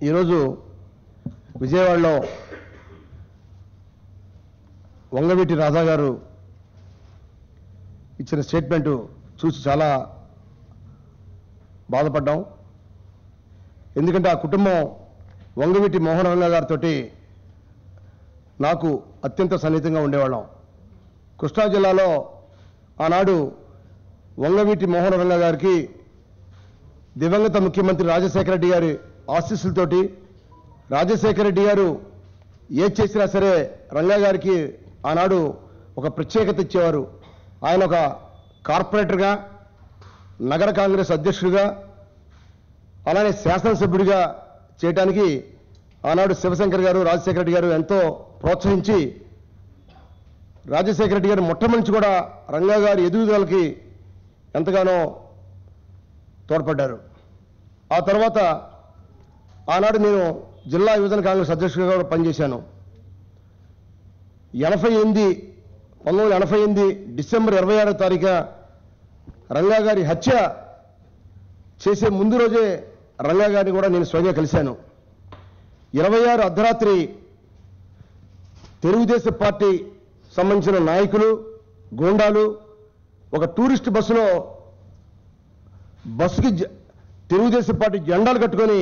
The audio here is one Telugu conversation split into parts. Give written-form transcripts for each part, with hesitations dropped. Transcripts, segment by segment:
ఈరోజు విజయవాడలో వంగవీటి రాధా గారు ఇచ్చిన స్టేట్మెంట్ చూసి చాలా బాధపడ్డాం. ఎందుకంటే ఆ కుటుంబం వంగవీటి మోహన్ రంగా గారితో నాకు అత్యంత సన్నిహితంగా ఉండేవాళ్ళం. కృష్ణా జిల్లాలో ఆనాడు వంగవీటి మోహన్ రంగా గారికి దివంగత ముఖ్యమంత్రి రాజశేఖర రెడ్డి గారి ఆశీస్సులతోటి రాజశేఖర రెడ్డి గారు ఏది చేసినా సరే రంగా గారికి ఆనాడు ఒక ప్రత్యేకత ఇచ్చేవారు. ఆయన ఒక కార్పొరేటర్గా, నగర కాంగ్రెస్ అధ్యక్షుడిగా, అలానే శాసనసభ్యుడిగా చేయడానికి ఆనాడు శివశంకర్ గారు, రాజశేఖర రెడ్డి గారు ఎంతో ప్రోత్సహించి రాజశేఖర రెడ్డి గారు మొట్టమొదటి నుంచి కూడా రంగా గారి ఎదుగుదలకి ఎంతగానో తోడ్పడ్డారు. ఆ తర్వాత ఆనాడు నేను జిల్లా యువజన కాంగ్రెస్ అధ్యక్షుడిగా కూడా పనిచేశాను. 1988 డిసెంబర్ 26వ తారీఖు రంగా గారి హత్య చేసే ముందు రోజే రంగా గారిని కూడా నేను స్వయంగా కలిశాను. 26 అర్ధరాత్రి తెలుగుదేశం పార్టీ సంబంధించిన నాయకులు, గూండాలు ఒక టూరిస్ట్ బస్సుకి తెలుగుదేశం పార్టీ జెండాలు కట్టుకొని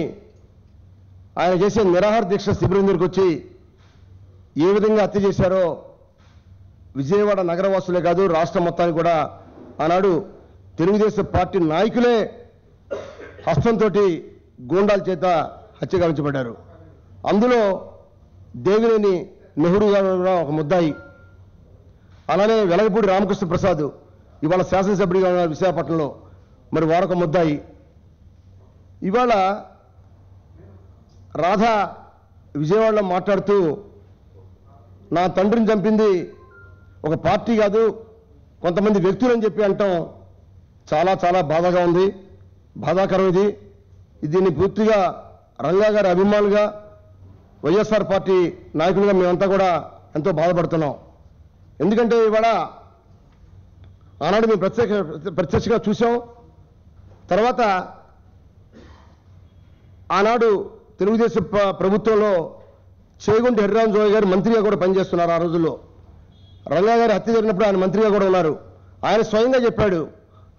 ఆయన చేసే నిరాహార దీక్ష శిబిరం దగ్గరికి వచ్చి ఏ విధంగా హత్య చేశారో విజయవాడ నగరవాసులే కాదు రాష్ట్ర మొత్తానికి కూడా ఆనాడు తెలుగుదేశం పార్టీ నాయకులే హస్తంతో గూండాల చేత హత్య గావించబడ్డారు. అందులో దేవినేని నెహ్రూ గారు కూడా ఒక ముద్దాయి, అలానే వెలగపూడి రామకృష్ణ ప్రసాద్ ఇవాళ శాసనసభ్యుడిగా ఉన్నారు విశాఖపట్నంలో, మరి వారొక ముద్దాయి. ఇవాళ రాధా విజయవాడలో మాట్లాడుతూ నా తండ్రిని చంపింది ఒక పార్టీ కాదు కొంతమంది వ్యక్తులని చెప్పి అంటాం చాలా చాలా బాధగా ఉంది, బాధాకరం. దీన్ని పూర్తిగా రంగా గారి అభిమానులుగా, వైఎస్ఆర్ పార్టీ నాయకులుగా మేమంతా కూడా ఎంతో బాధపడుతున్నాం. ఎందుకంటే ఇవాళ ఆనాడు మేము ప్రత్యక్షంగా చూసాం. తర్వాత ఆనాడు తెలుగుదేశం ప్రభుత్వంలో చేగొంటి హరిరామజోయ గారు మంత్రిగా కూడా పనిచేస్తున్నారు. ఆ రోజుల్లో రంగా గారి హత్య జరిగినప్పుడు ఆయన మంత్రిగా కూడా ఉన్నారు. ఆయన స్వయంగా చెప్పాడు,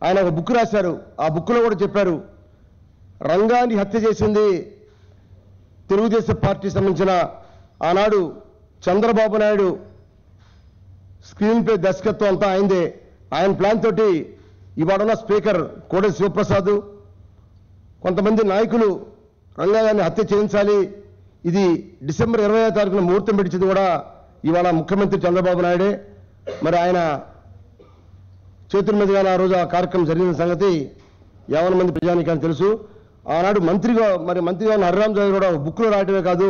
ఆయన ఒక బుక్ రాశారు, ఆ బుక్లో కూడా చెప్పారు రంగాన్ని హత్య చేసింది తెలుగుదేశం పార్టీ సంబంధించిన ఆనాడు చంద్రబాబు నాయుడు స్క్రీన్ ప్లే దర్శకత్వం అంతా అయిందే. ఆయన ప్లాన్ తోటి ఇవాడున్న స్పీకర్ కోడెల శివప్రసాద్ కొంతమంది నాయకులు రంగా గారిని హత్య చేయించాలి, ఇది డిసెంబర్ 20వ తారీఖున ముహూర్తం పెట్టించింది కూడా ఇవాళ ముఖ్యమంత్రి చంద్రబాబు నాయుడే. మరి ఆయన చేతుల మీదుగానే ఆ రోజు ఆ కార్యక్రమం జరిగిన సంగతి 50 మంది ప్రజానీకానికి తెలుసు. ఆనాడు మంత్రిగా ఉన్న హరిరామజోయ కూడా ఒక బుక్లో రాయటమే కాదు,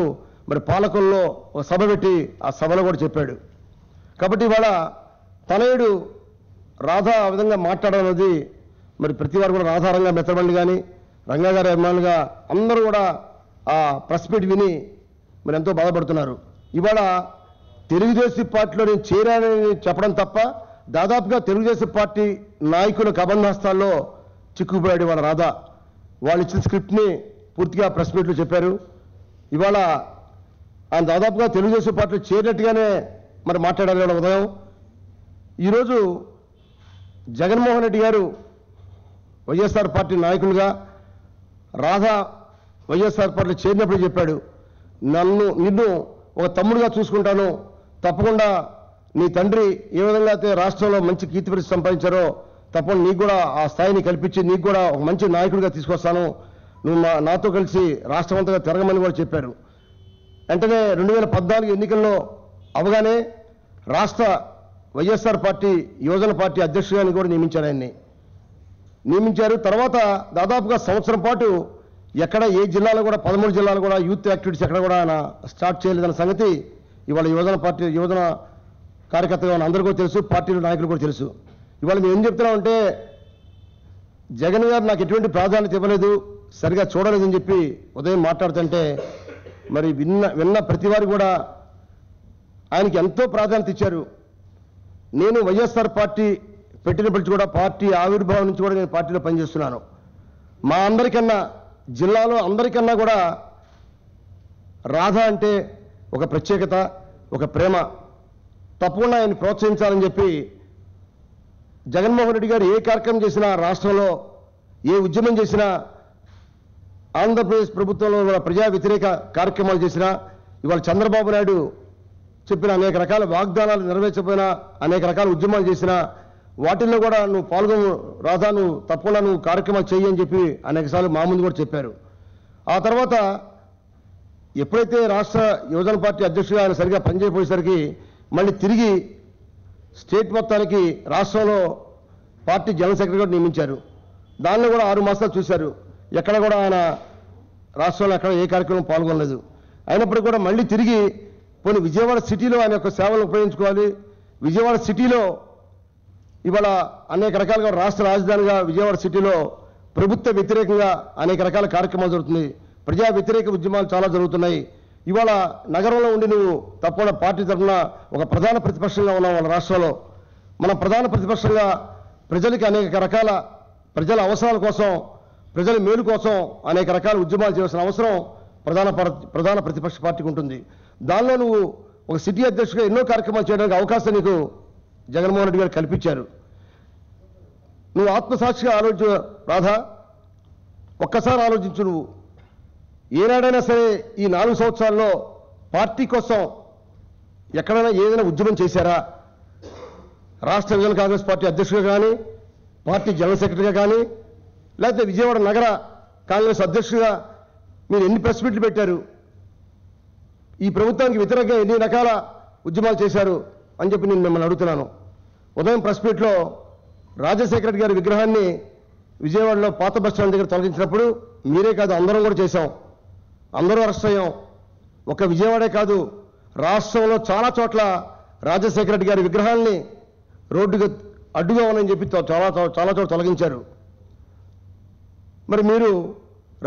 మరి పాలకుల్లో ఒక సభ పెట్టి ఆ సభలో కూడా చెప్పాడు. కాబట్టి ఇవాళ తనయుడు రాధా ఆ విధంగా మాట్లాడడం అనేది మరి ప్రతి వారు కూడా రాధారంగా మెత్తబండి కానీ రంగా గారి అభిమానులుగా అందరూ కూడా ఆ ప్రెస్ మీట్ విని మరి ఎంతో బాధపడుతున్నారు. ఇవాళ తెలుగుదేశం పార్టీలో నేను చేరానని చెప్పడం తప్ప దాదాపుగా తెలుగుదేశం పార్టీ నాయకుల కబంధాస్తాల్లో చిక్కుకుపోయాడు ఇవాళ రాధా. వాళ్ళు ఇచ్చిన స్క్రిప్ట్ని పూర్తిగా ప్రెస్ మీట్లో చెప్పారు. ఇవాళ ఆయన దాదాపుగా తెలుగుదేశం పార్టీలో చేరినట్టుగానే మరి మాట్లాడారు ఇవాళ ఉదయం. ఈరోజు జగన్మోహన్ రెడ్డి గారు వైఎస్ఆర్ పార్టీ నాయకులుగా రాధా వైఎస్ఆర్ పార్టీలో చేరినప్పుడు చెప్పాడు, నిన్ను ఒక తమ్ముడుగా చూసుకుంటాను, తప్పకుండా నీ తండ్రి ఏ విధంగా అయితే రాష్ట్రంలో మంచి కీర్తి ప్రతిష్టలు సంపాదించారో తప్పకుండా నీకు కూడా ఆ స్థాయిని కల్పించి నీకు కూడా ఒక మంచి నాయకుడిగా తీసుకొస్తాను, నువ్వు నాతో కలిసి రాష్ట్రం అంతగా తిరగమని కూడా చెప్పారు. వెంటనే 2014 ఎన్నికల్లో అవగానే రాష్ట్ర వైఎస్ఆర్ పార్టీ యువజన పార్టీ అధ్యక్షుడిగా కూడా నియమించారు. ఆయన్ని నియమించారు. తర్వాత దాదాపుగా సంవత్సరం పాటు ఎక్కడ ఏ జిల్లాలో కూడా 13 జిల్లాలు కూడా యూత్ యాక్టివిటీస్ ఎక్కడ కూడా ఆయన స్టార్ట్ చేయలేదన్న సంగతి ఇవాళ యువజన కార్యకర్తగా ఉన్న అందరూ కూడా తెలుసు, పార్టీల నాయకులు కూడా తెలుసు. ఇవాళ మేము ఏం చెప్తున్నామంటే జగన్ గారు నాకు ఎటువంటి ప్రాధాన్యత ఇవ్వలేదు, సరిగా చూడలేదని చెప్పి ఉదయం మాట్లాడుతుంటే మరి విన్న ప్రతి వారు కూడా ఆయనకి ఎంతో ప్రాధాన్యత ఇచ్చారు. నేను వైఎస్ఆర్ పార్టీ పెట్టినప్పటి కూడా పార్టీ ఆవిర్భావం నుంచి కూడా నేను పార్టీలో పనిచేస్తున్నాను. మా అందరికన్నా జిల్లాలో అందరికన్నా కూడా రాధ అంటే ఒక ప్రత్యేకత, ఒక ప్రేమ. తప్పకుండా ఆయన ప్రోత్సహించాలని చెప్పి జగన్మోహన్ రెడ్డి గారు ఏ కార్యక్రమం చేసినా, రాష్ట్రంలో ఏ ఉద్యమం చేసినా, ఆంధ్రప్రదేశ్ ప్రభుత్వంలో ప్రజా వ్యతిరేక కార్యక్రమాలు చేసినా, ఇవాళ చంద్రబాబు నాయుడు చెప్పిన అనేక రకాల వాగ్దానాలు నెరవేర్చకపోయినా, అనేక రకాల ఉద్యమాలు చేసినా, వాటిల్లో కూడా నువ్వు పాల్గొను రాధా, నువ్వు తప్పకుండా నువ్వు కార్యక్రమాలు చెయ్యి అని చెప్పి అనేకసార్లు మా ముందు కూడా చెప్పారు. ఆ తర్వాత ఎప్పుడైతే రాష్ట్ర యువజన పార్టీ అధ్యక్షుడిగా ఆయన సరిగా పనిచేయపోయేసరికి మళ్ళీ తిరిగి స్టేట్ మొత్తానికి రాష్ట్రంలో పార్టీ జనరల్ సెక్రటరీ కూడా నియమించారు. దానిలో కూడా 6 మాసాలు చూశారు. ఎక్కడ కూడా ఆయన రాష్ట్రంలో ఎక్కడ ఏ కార్యక్రమం పాల్గొనలేదు. అయినప్పటికీ కూడా మళ్ళీ తిరిగి పోనీ విజయవాడ సిటీలో ఆయన యొక్క సేవలు ఉపయోగించుకోవాలి. విజయవాడ సిటీలో ఇవాళ అనేక రకాలుగా రాష్ట్ర రాజధానిగా విజయవాడ సిటీలో ప్రభుత్వ వ్యతిరేకంగా అనేక రకాల కార్యక్రమాలు జరుగుతుంది. ప్రజా వ్యతిరేక ఉద్యమాలు చాలా జరుగుతున్నాయి. ఇవాళ నగరంలో ఉండి నువ్వు తప్పకుండా పార్టీ తరఫున ఒక ప్రధాన ప్రతిపక్షంగా ఉన్నావు. వాళ్ళ రాష్ట్రంలో మనం ప్రధాన ప్రతిపక్షంగా ప్రజలకి అనేక రకాల ప్రజల అవసరాల కోసం, ప్రజల మేలు కోసం అనేక రకాల ఉద్యమాలు చేయాల్సిన అవసరం ప్రధాన ప్రతిపక్ష పార్టీకి ఉంటుంది. దానిలో నువ్వు ఒక సిటీ అధ్యక్షుడిగా ఎన్నో కార్యక్రమాలు చేయడానికి అవకాశం నీకు జగన్మోహన్ రెడ్డి గారు కల్పించారు. నువ్వు ఆత్మసాక్షిగా ఆలోచించు రాధా, ఒక్కసారి ఆలోచించు. నువ్వు ఏనాడైనా సరే ఈ 4 సంవత్సరాల్లో పార్టీ కోసం ఎక్కడైనా ఏదైనా ఉద్యమం చేశారా? రాష్ట్ర విజయన కాంగ్రెస్ పార్టీ అధ్యక్షుడిగా కానీ, పార్టీ జనరల్ సెక్రటరీగా కానీ, లేకపోతే విజయవాడ నగర కాంగ్రెస్ అధ్యక్షుడిగా మీరు ఎన్ని ప్రెస్ మీట్లు పెట్టారు? ఈ ప్రభుత్వానికి వ్యతిరేకంగా ఎన్ని రకాల ఉద్యమాలు చేశారు అని చెప్పి నేను మిమ్మల్ని అడుగుతున్నాను. ఉదయం ప్రెస్ మీట్లో రాజశేఖర రెడ్డి గారి విగ్రహాన్ని విజయవాడలో పాత బస్టాండ్ దగ్గర తొలగించినప్పుడు మీరే కాదు, అందరం కూడా చేశాం. అందరూ అరెస్ట్ అయ్యాం. ఒక విజయవాడే కాదు, రాష్ట్రంలో చాలా చోట్ల రాజశేఖర రెడ్డి గారి విగ్రహాన్ని రోడ్డుకు అడ్డుగా ఉన్నాయని చెప్పి చాలా చోట్ల తొలగించారు. మరి మీరు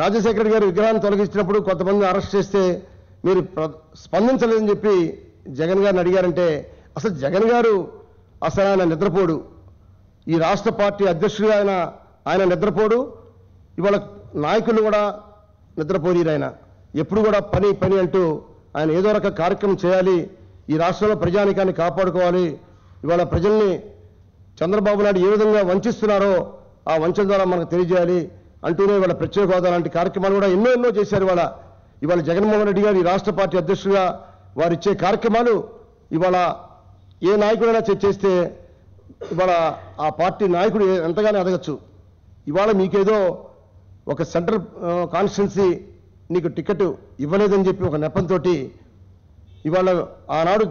రాజశేఖర రెడ్డి గారి విగ్రహాన్ని తొలగించినప్పుడు కొంతమంది అరెస్ట్ చేస్తే మీరు స్పందించలేదని చెప్పి జగన్ గారిని అడిగారంటే, అసలు జగన్ గారు అసలు ఆయన నిద్రపోడు. ఈ రాష్ట్ర పార్టీ అధ్యక్షుడిగా ఆయన నిద్రపోడు. ఇవాళ నాయకులు కూడా నిద్రపోనీరు. ఆయన ఎప్పుడు కూడా పని అంటూ ఆయన ఏదో రక కార్యక్రమం చేయాలి. ఈ రాష్ట్రంలో ప్రజానికాన్ని కాపాడుకోవాలి. ఇవాళ ప్రజల్ని చంద్రబాబు నాయుడు ఏ విధంగా వంచిస్తున్నారో ఆ వంచన ద్వారా మనకు తెలియజేయాలి అంటూనే ఇవాళ ప్రత్యేక హోదా లాంటి కార్యక్రమాలు కూడా ఎన్నో చేశారు. ఇవాళ జగన్మోహన్ రెడ్డి గారు ఈ రాష్ట్ర పార్టీ అధ్యక్షుడిగా వారు ఇచ్చే కార్యక్రమాలు ఇవాళ ఏ నాయకుడైనా చేస్తే ఇవాళ ఆ పార్టీ నాయకుడు ఎంతగానో ఎదగచ్చు. ఇవాళ మీకేదో ఒక సెంట్రల్ కాన్స్టిట్యున్సీ నీకు టికెట్ ఇవ్వలేదని చెప్పి ఒక నెపంతో ఇవాళ ఆనాడు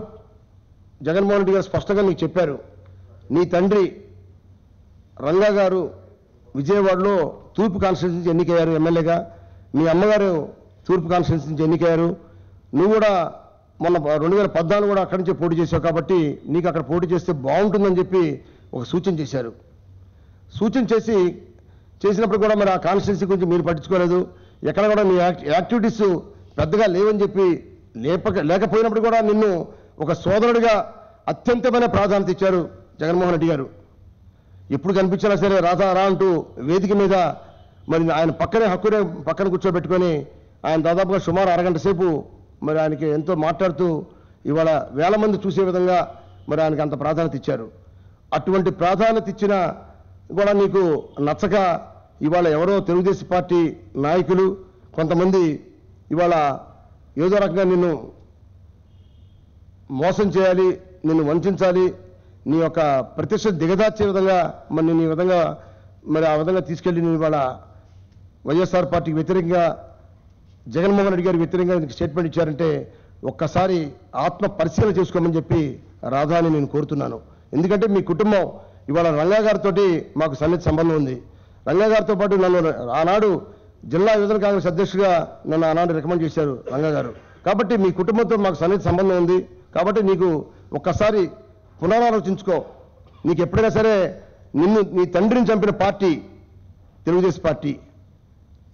జగన్మోహన్ రెడ్డి గారు స్పష్టంగా మీకు చెప్పారు. నీ తండ్రి రంగా గారు విజయవాడలో తూర్పు కాన్స్టిట్యున్సీ నుంచి ఎన్నికయ్యారు ఎమ్మెల్యేగా. మీ అమ్మగారు తూర్పు కాన్స్టిట్యున్సీ నుంచి ఎన్నికయ్యారు. నువ్వు కూడా మొన్న 2014 కూడా అక్కడి నుంచే పోటీ చేశావు కాబట్టి నీకు అక్కడ పోటీ చేస్తే బాగుంటుందని చెప్పి ఒక సూచన చేశారు. సూచన చేసినప్పుడు కూడా మరి ఆ కాన్స్టిట్యున్సీ గురించి మీరు పట్టించుకోలేదు. ఎక్కడ కూడా మీ యాక్టివిటీస్ పెద్దగా లేవని చెప్పి లేకపోయినప్పుడు కూడా నిన్ను ఒక సోదరుడిగా అత్యంతమైన ప్రాధాన్యత ఇచ్చారు జగన్మోహన్ రెడ్డి గారు. ఎప్పుడు కనిపించినా సరే రాధా రా అంటూ వేదిక మీద మరి ఆయన పక్కన కూర్చోబెట్టుకొని ఆయన దాదాపుగా సుమారు అరగంట సేపు మరి ఆయనకి ఎంతో మాట్లాడుతూ ఇవాళ వేల మంది చూసే విధంగా మరి ఆయనకి అంత ప్రాధాన్యత ఇచ్చారు. అటువంటి ప్రాధాన్యత ఇచ్చిన కూడా నీకు నచ్చక ఇవాళ ఎవరో తెలుగుదేశం పార్టీ నాయకులు కొంతమంది ఇవాళ ఏదో రకంగా నిన్ను మోసం చేయాలి, నిన్ను వంచాలి, నీ యొక్క ప్రతిష్ట దిగదార్చే విధంగా మరి నేను ఈ విధంగా మరి ఆ విధంగా తీసుకెళ్లి నేను ఇవాళ వైఎస్ఆర్ పార్టీకి వ్యతిరేకంగా జగన్మోహన్ రెడ్డి గారికి వ్యతిరేకంగా నీకు స్టేట్మెంట్ ఇచ్చారంటే ఒక్కసారి ఆత్మ పరిశీలన చేసుకోమని చెప్పి రాధాని నేను కోరుతున్నాను. ఎందుకంటే మీ కుటుంబం ఇవాళ రంగా గారితో మాకు సన్నిహిత సంబంధం ఉంది. రంగా గారితో పాటు నన్ను ఆనాడు జిల్లా యువజన కాంగ్రెస్ అధ్యక్షుడిగా నన్ను ఆనాడు రికమెండ్ చేశారు రంగా గారు. కాబట్టి మీ కుటుంబంతో మాకు సన్నిహిత సంబంధం ఉంది. కాబట్టి నీకు ఒక్కసారి పునరాలోచించుకో. నీకు ఎప్పుడైనా సరే నీ తండ్రిని చంపిన పార్టీ తెలుగుదేశం పార్టీ.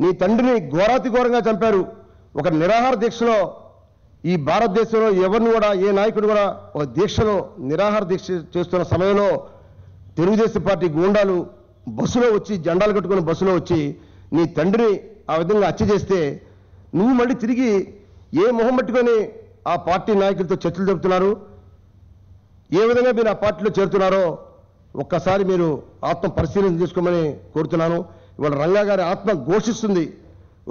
నీ తండ్రిని ఘోరాతి ఘోరంగా చంపారు. ఒక నిరాహార దీక్షలో ఈ భారతదేశంలో ఎవరిని కూడా ఏ నాయకుడు కూడా ఒక దీక్షలో నిరాహార దీక్ష చేస్తున్న సమయంలో తెలుగుదేశం పార్టీ గూండాలు బస్సులో వచ్చి జెండాలు కట్టుకుని బస్సులో వచ్చి నీ తండ్రిని ఆ విధంగా హత్య చేస్తే నువ్వు మళ్ళీ తిరిగి ఏ మొహం పెట్టుకొని ఆ పార్టీ నాయకులతో చర్చలు జరుపుతున్నారు, ఏ విధంగా మీరు ఆ పార్టీలో చేరుతున్నారో ఒక్కసారి మీరు ఆత్మ పరిశీలన చేసుకోమని కోరుతున్నాను. ఇవాళ రంగా గారి ఆత్మ ఘోషిస్తుంది.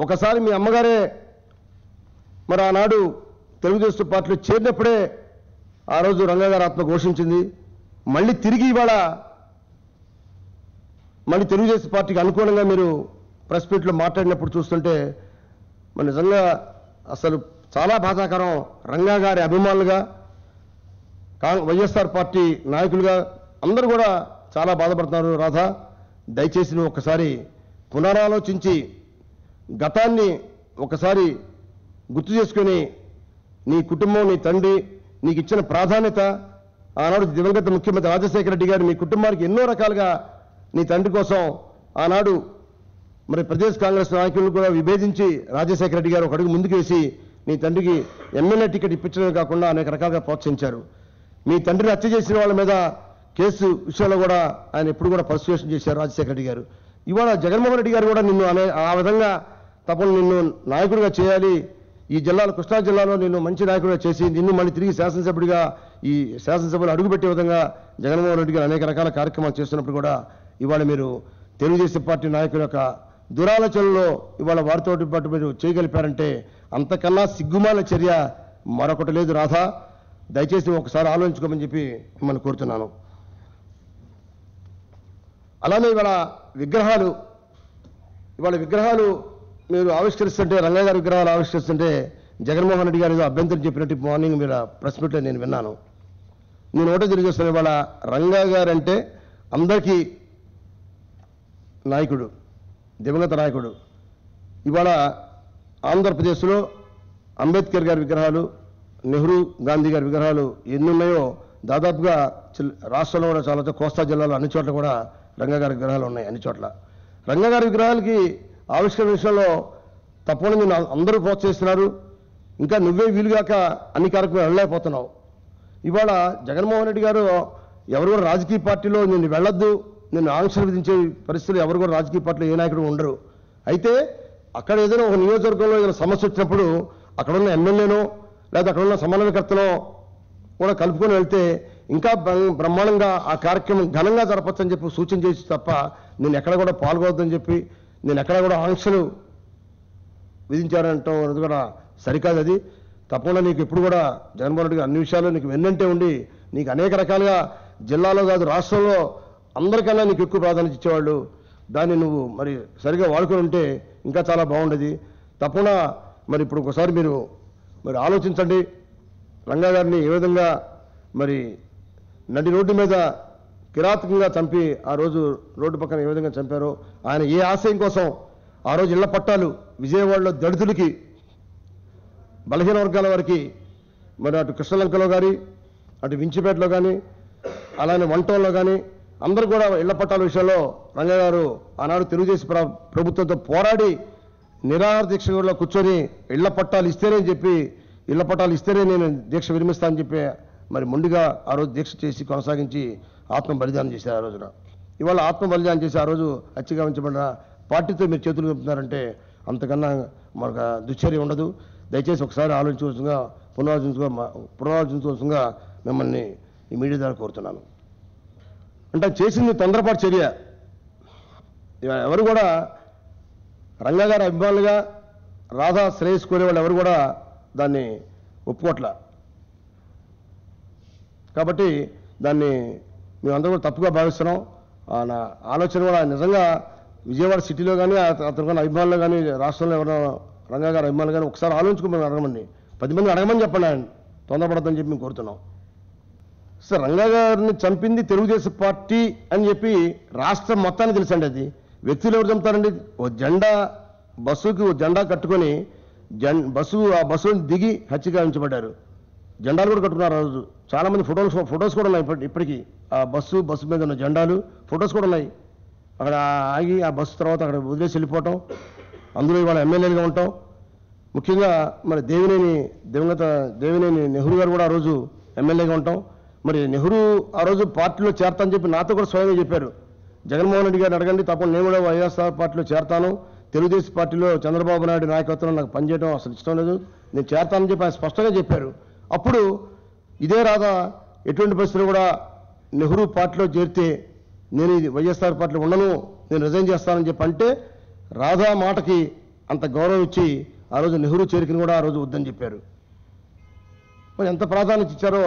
ఒకసారి మీ అమ్మగారే మరి ఆనాడు తెలుగుదేశం పార్టీలో చేరినప్పుడే ఆ రోజు రంగా గారి ఆత్మ ఘోషించింది. మళ్ళీ తిరిగి ఇవాళ మళ్ళీ తెలుగుదేశం పార్టీకి అనుకూలంగా మీరు ప్రెస్ మీట్లో మాట్లాడినప్పుడు చూస్తుంటే మరి నిజంగా అసలు చాలా బాధాకరం. రంగా గారి అభిమానులుగా వైఎస్ఆర్ పార్టీ నాయకులుగా అందరూ కూడా చాలా బాధపడుతున్నారు. రాధా, దయచేసి నువ్వు ఒకసారి పునరాలోచించి గతాన్ని ఒకసారి గుర్తు చేసుకొని నీ కుటుంబం, నీ తండ్రి నీకు ఇచ్చిన ప్రాధాన్యత, ఆనాడు దివంగత ముఖ్యమంత్రి రాజశేఖర రెడ్డి గారు మీ కుటుంబానికి ఎన్నో రకాలుగా నీ తండ్రి కోసం ఆనాడు మరి ప్రదేశ్ కాంగ్రెస్ నాయకులను కూడా విభేదించి రాజశేఖర రెడ్డి గారు ఒక అడుగు ముందుకు వేసి నీ తండ్రికి ఎమ్మెల్యే టికెట్ ఇప్పించడమే కాకుండా అనేక రకాలుగా ప్రోత్సహించారు. మీ తండ్రిని హత్య చేసిన వాళ్ళ మీద కేసు విషయంలో కూడా ఆయన ఎప్పుడు కూడా పర్సువేషన్ చేశారు రాజశేఖర రెడ్డి గారు. ఇవాళ జగన్మోహన్ రెడ్డి గారు కూడా నిన్ను ఆ విధంగా తప్పని నిన్ను నాయకుడిగా చేయాలి, ఈ జిల్లాలో కృష్ణా జిల్లాలో నిన్ను మంచి నాయకుడిగా చేసి నిన్ను మళ్ళీ తిరిగి శాసనసభ్యుడిగా ఈ శాసనసభలో అడుగుపెట్టే విధంగా జగన్మోహన్ రెడ్డి గారు అనేక రకాల కార్యక్రమాలు చేస్తున్నప్పుడు కూడా ఇవాళ మీరు తెలుగుదేశం పార్టీ నాయకుల యొక్క దురాలోచనలో ఇవాళ వారితో పాటు మీరు చేయగలిపారంటే అంతకన్నా సిగ్గుమాల చర్య మరొకటి లేదు. రాధా, దయచేసి ఒకసారి ఆలోచించుకోమని చెప్పి మిమ్మల్ని కోరుతున్నాను. అలానే ఇవాళ విగ్రహాలు మీరు ఆవిష్కరిస్తుంటే, రంగా గారి విగ్రహాలు ఆవిష్కరిస్తుంటే జగన్మోహన్ రెడ్డి గారు అభ్యంతరం చెప్పినట్టు మార్నింగ్ మీరు ప్రెస్ మీట్లో నేను విన్నాను. నేను ఒకటే తెలియజేస్తాను, ఇవాళ రంగా గారు అంటే అందరికీ నాయకుడు, దివంగత నాయకుడు. ఇవాళ ఆంధ్రప్రదేశ్లో అంబేద్కర్ గారి విగ్రహాలు, నెహ్రూ, గాంధీ గారి విగ్రహాలు ఎన్ని ఉన్నాయో దాదాపుగా రాష్ట్రంలో కూడా చాలా కోస్తా జిల్లాలో అన్ని చోట్ల కూడా రంగా గారి విగ్రహాలు ఉన్నాయి. అన్ని చోట్ల రంగా గారి విగ్రహాలకి ఆవిష్కరణ విషయంలో తప్పకుండా నేను అందరూ ప్రోత్సహిస్తున్నారు. ఇంకా నువ్వే వీలుగాక అన్ని కార్యక్రమాలు వెళ్ళలేకపోతున్నావు. ఇవాళ జగన్మోహన్ రెడ్డి గారు ఎవరు కూడా రాజకీయ పార్టీలో నిన్ను వెళ్ళొద్దు, నిన్ను ఆంక్షలు విధించే పరిస్థితులు ఎవరు కూడా రాజకీయ పార్టీలో ఏ నాయకుడు ఉండరు. అయితే అక్కడ ఏదైనా ఒక నియోజకవర్గంలో ఏదైనా సమస్య వచ్చినప్పుడు అక్కడున్న ఎమ్మెల్యేనో లేదా అక్కడున్న సమన్వయకర్తనో కూడా కలుపుకొని వెళ్తే ఇంకా బ్రహ్మాండంగా ఆ కార్యక్రమం ఘనంగా జరపచ్చని చెప్పి సూచన చేసి తప్ప నేను ఎక్కడ కూడా పాల్గొవద్దని చెప్పి నేను ఎక్కడ కూడా ఆంక్షలు విధించారంటాం అది కూడా సరికాదు. అది తప్పకుండా నీకు ఎప్పుడు కూడా జగన్మోహన్ రెడ్డి అన్ని విషయాల్లో నీకు వెన్నంటే ఉండి నీకు అనేక రకాలుగా జిల్లాలో కాదు రాష్ట్రంలో అందరికన్నా నీకు ఎక్కువ ప్రాధాన్యత ఇచ్చేవాళ్ళు. దాన్ని నువ్వు మరి సరిగా వాడుకొని ఉంటే ఇంకా చాలా బాగుండేది. తప్పకుండా మరి ఇప్పుడు ఒకసారి మీరు మరి ఆలోచించండి. రంగా గారిని ఏ విధంగా మరి నడి రోడ్డు మీద కిరాతకంగా చంపి ఆ రోజు రోడ్డు పక్కన ఏ విధంగా చంపారో, ఆయన ఏ ఆశయం కోసం ఆ రోజు ఇళ్ల పట్టాలు విజయవాడలో దళితులకి, బలహీన వర్గాల వారికి మరి అటు కృష్ణలంకలో కానీ అటు వించిపేటలో కానీ అలానే వంటంలో కానీ అందరూ కూడా ఇళ్ల పట్టాల విషయంలో రంగా గారు ఆనాడు తెలుగుదేశం ప్రభుత్వంతో పోరాడి నిరాహార దీక్షలో కూర్చొని ఇళ్ల పట్టాలు ఇస్తేనే నేను దీక్ష విరమిస్తానని చెప్పి మరి మొండిగా ఆ రోజు దీక్ష చేసి కొనసాగించి ఆత్మ బలిదానం చేశారు. ఆ రోజున ఇవాళ ఆత్మ బలిదానం చేసి ఆ రోజు హత్యగా ఉంచబడిన పార్టీతో మీరు చేతులు కలుపుతున్నారంటే అంతకన్నా మనకు దుశ్చర్య ఉండదు. దయచేసి ఒకసారి పునరాలోచించుకోవాల్సిందిగా మిమ్మల్ని ఈ మీడియా ద్వారా కోరుతున్నాను. అంటే చేసింది తొందరపాటు చర్య. ఎవరు కూడా రంగా గారి అభిమానులుగా రాధా శ్రేయస్ కోరే వాళ్ళు ఎవరు కూడా దాన్ని ఒప్పుకోట్లా. కాబట్టి దాన్ని మేమందరూ కూడా తప్పుగా భావిస్తున్నాం. నా ఆలోచన కూడా నిజంగా విజయవాడ సిటీలో కానీ అతను అభిమానులు కానీ రాష్ట్రంలో ఎవరైనా రంగా గారి అభిమానులు కానీ ఒకసారి ఆలోచించుకోమని అడగమండి, 10 మంది అడగమని చెప్పండి. ఆయన తొందరపడద్దని చెప్పి మేము కోరుతున్నాం. సార్, రంగా గారిని చంపింది తెలుగుదేశం పార్టీ అని చెప్పి రాష్ట్రం మొత్తానికి తెలుసండి. అది వ్యక్తులు ఎవరు చంపుతారండి? బస్సుకు జెండా కట్టుకొని ఆ బస్సును దిగి హత్యగా ఉంచబడ్డారు. జెండాలు కూడా కట్టుకున్నారు. ఆ రోజు చాలా మంది ఫొటోస్ కూడా ఉన్నాయి ఇప్పటికీ. ఆ బస్సు మీద ఉన్న జెండాలు ఫొటోస్ కూడా ఉన్నాయి. అక్కడ ఆగి ఆ బస్సు తర్వాత అక్కడ వదిలేసి వెళ్ళిపోవటం, అందులో ఇవాళ ఎమ్మెల్యేలుగా ఉంటాం. ముఖ్యంగా మరి దివంగత దేవినేని నెహ్రూ గారు కూడా ఆ రోజు ఎమ్మెల్యేగా ఉంటాం. మరి నెహ్రూ ఆ రోజు పార్టీలో చేరతానని చెప్పి నాతో కూడా స్వయంగా చెప్పారు. జగన్మోహన్ రెడ్డి గారిని అడగండి, తప్పకుండా నేను కూడా వైఎస్ఆర్ పార్టీలో చేరతాను, తెలుగుదేశం పార్టీలో చంద్రబాబు నాయుడు నాయకత్వంలో నాకు పనిచేయడం అసలు ఇష్టం లేదు, నేను చేస్తానని చెప్పి ఆయన స్పష్టంగా చెప్పారు. అప్పుడు ఇదే రాధా ఎటువంటి పరిస్థితులు కూడా నెహ్రూ పార్టీలో చేరితే నేను ఇది వైఎస్ఆర్ పార్టీలో ఉండను, నేను రిజైన్ చేస్తానని చెప్పి అంటే రాధా మాటకి అంత గౌరవం ఇచ్చి ఆ రోజు నెహ్రూ చేరికను కూడా ఆ రోజు వద్దని చెప్పారు. మరి ఎంత ప్రాధాన్యత ఇచ్చారో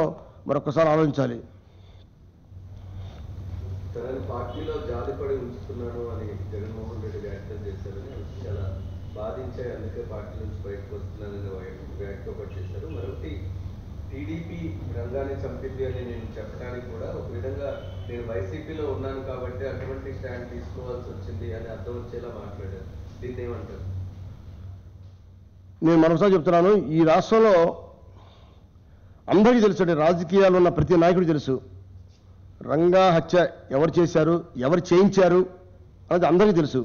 మరొకసారి ఆలోచించాలి. తనని పార్టీలో జాతిపడి ఉంచుతున్నాడు అని జగన్మోహన్ రెడ్డి వ్యాఖ్యలు చేశారని చాలా బాధించాయి, అందుకే పార్టీ నుంచి బయటకు వస్తున్నానని వ్యాఖ్య చేశారు. మరొకటి టీడీపీ రంగాన్ని చంపింది అని నేను చెప్పడానికి కూడా ఒక విధంగా నేను వైసీపీలో ఉన్నాను కాబట్టి అటువంటి స్టాండ్ తీసుకోవాల్సి వచ్చింది అని అర్థం వచ్చేలా మాట్లాడారు. దీన్ని ఏమంటారు? నేను మరోసారి చెప్తున్నాను, ఈ రాష్ట్రంలో అందరికీ తెలుసు, రాజకీయాల్లో ఉన్న ప్రతి నాయకుడు తెలుసు రంగా హత్య ఎవరు చేశారు, ఎవరు చేయించారు అనేది అందరికీ తెలుసు.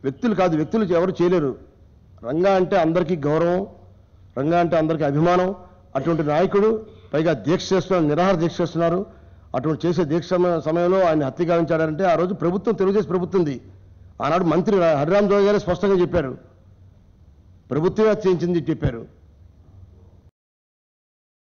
వ్యక్తులు కాదు, వ్యక్తులు ఎవరు చేయలేరు. రంగా అంటే అందరికీ గౌరవం, రంగా అంటే అందరికీ అభిమానం. అటువంటి నాయకుడు పైగా దీక్ష చేస్తున్నారు, నిరాహార దీక్ష చేస్తున్నారు. అటువంటి చేసే దీక్ష సమయంలో ఆయన హత్య గావించాడంటే ఆ రోజు ప్రభుత్వం, తెలుగుదేశం ప్రభుత్వంది. ఆనాడు మంత్రి హరిరామ్ జోగి గారే స్పష్టంగా చెప్పారు, ప్రభుత్వమే హత్య చేయించింది చెప్పారు.